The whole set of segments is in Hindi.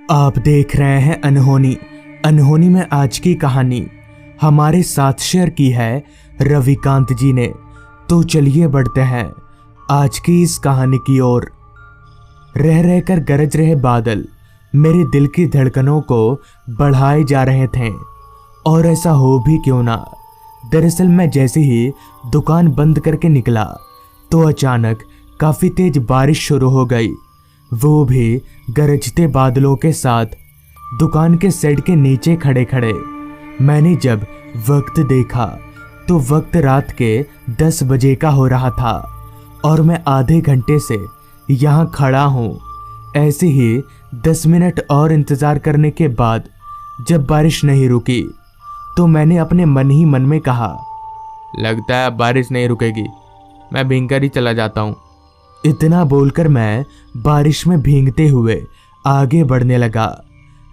आप देख रहे हैं अनहोनी। अनहोनी में आज की कहानी हमारे साथ शेयर की है रविकांत जी ने। तो चलिए बढ़ते हैं आज की इस कहानी की ओर। रह रहकर गरज रहे बादल मेरे दिल की धड़कनों को बढ़ाए जा रहे थे, और ऐसा हो भी क्यों ना। दरअसल मैं जैसे ही दुकान बंद करके निकला तो अचानक काफी तेज बारिश शुरू हो गई, वो भी गरजते बादलों के साथ। दुकान के शेड के नीचे खड़े खड़े मैंने जब वक्त देखा तो वक्त रात के 10 बजे का हो रहा था, और मैं आधे घंटे से यहाँ खड़ा हूँ। ऐसे ही 10 मिनट और इंतज़ार करने के बाद जब बारिश नहीं रुकी तो मैंने अपने मन ही मन में कहा, लगता है अब बारिश नहीं रुकेगी, मैं भीगकर ही चला जाता हूँ। इतना बोलकर मैं बारिश में भीगते हुए आगे बढ़ने लगा।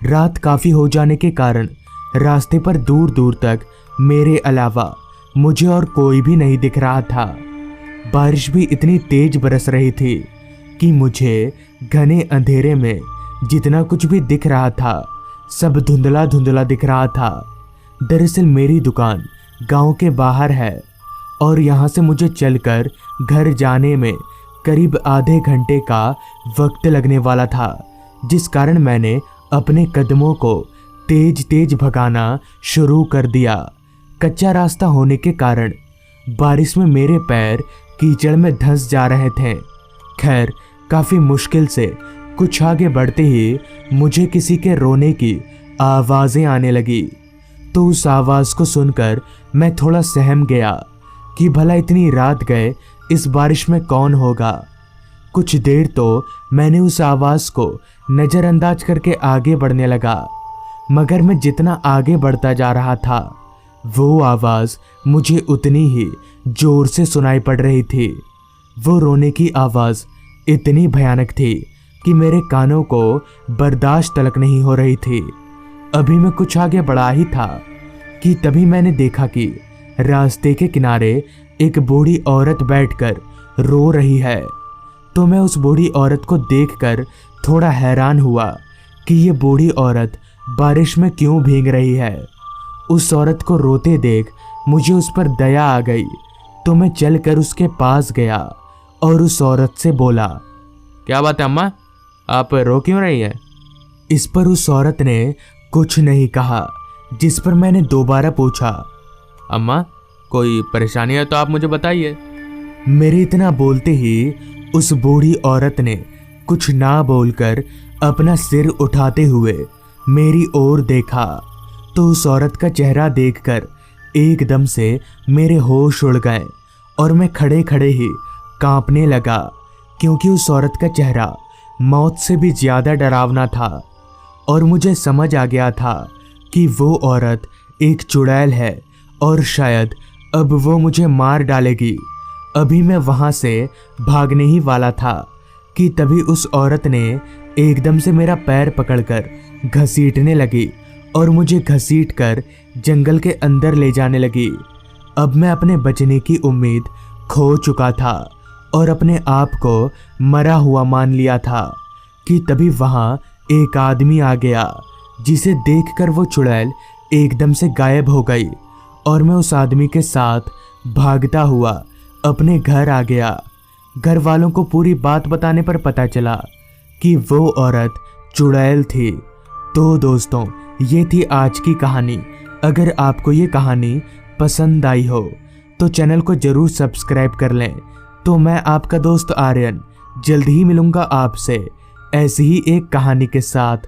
रात काफ़ी हो जाने के कारण रास्ते पर दूर दूर तक मेरे अलावा मुझे और कोई भी नहीं दिख रहा था। बारिश भी इतनी तेज बरस रही थी कि मुझे घने अंधेरे में जितना कुछ भी दिख रहा था सब धुंधला धुंधला दिख रहा था। दरअसल मेरी दुकान गांव के बाहर है और यहाँ से मुझे चलकर घर जाने में करीब आधे घंटे का वक्त लगने वाला था, जिस कारण मैंने अपने कदमों को तेज तेज भगाना शुरू कर दिया। कच्चा रास्ता होने के कारण बारिश में मेरे पैर कीचड़ में धंस जा रहे थे। खैर काफ़ी मुश्किल से कुछ आगे बढ़ते ही मुझे किसी के रोने की आवाज़ें आने लगी। तो उस आवाज़ को सुनकर मैं थोड़ा सहम गया कि भला इतनी रात गए इस बारिश में कौन होगा। कुछ देर तो मैंने उस आवाज़ को नज़रअंदाज करके आगे बढ़ने लगा, मगर मैं जितना आगे बढ़ता जा रहा था वो आवाज़ मुझे उतनी ही ज़ोर से सुनाई पड़ रही थी। वो रोने की आवाज़ इतनी भयानक थी कि मेरे कानों को बर्दाश्त तलक नहीं हो रही थी। अभी मैं कुछ आगे बढ़ा ही था कि तभी मैंने देखा कि रास्ते के किनारे एक बूढ़ी औरत बैठकर रो रही है। तो मैं उस बूढ़ी औरत को देखकर थोड़ा हैरान हुआ कि ये बूढ़ी औरत बारिश में क्यों भीग रही है। उस औरत को रोते देख मुझे उस पर दया आ गई, तो मैं चलकर उसके पास गया और उस औरत से बोला, क्या बात है अम्मा, आप रो क्यों रही हैं? इस पर उस औरत ने कुछ नहीं कहा, जिस पर मैंने दोबारा पूछा, अम्मा कोई परेशानी है तो आप मुझे बताइए। मेरे इतना बोलते ही उस बूढ़ी औरत ने कुछ ना बोलकर अपना सिर उठाते हुए मेरी ओर देखा। तो उस औरत का चेहरा देखकर एकदम से मेरे होश उड़ गए और मैं खड़े खड़े ही कांपने लगा, क्योंकि उस औरत का चेहरा मौत से भी ज़्यादा डरावना था। और मुझे समझ आ गया था कि वो औरत एक चुड़ैल है और शायद अब वो मुझे मार डालेगी। अभी मैं वहाँ से भागने ही वाला था कि तभी उस औरत ने एकदम से मेरा पैर पकड़कर घसीटने लगी और मुझे घसीटकर जंगल के अंदर ले जाने लगी। अब मैं अपने बचने की उम्मीद खो चुका था और अपने आप को मरा हुआ मान लिया था कि तभी वहाँ एक आदमी आ गया, जिसे देखकर वो चुड़ैल एकदम से गायब हो गई और मैं उस आदमी के साथ भागता हुआ अपने घर आ गया। घर वालों को पूरी बात बताने पर पता चला कि वो औरत चुड़ैल थी। तो दोस्तों, ये थी आज की कहानी। अगर आपको ये कहानी पसंद आई हो तो चैनल को ज़रूर सब्सक्राइब कर लें। तो मैं आपका दोस्त आर्यन जल्द ही मिलूँगा आपसे ऐसी ही एक कहानी के साथ।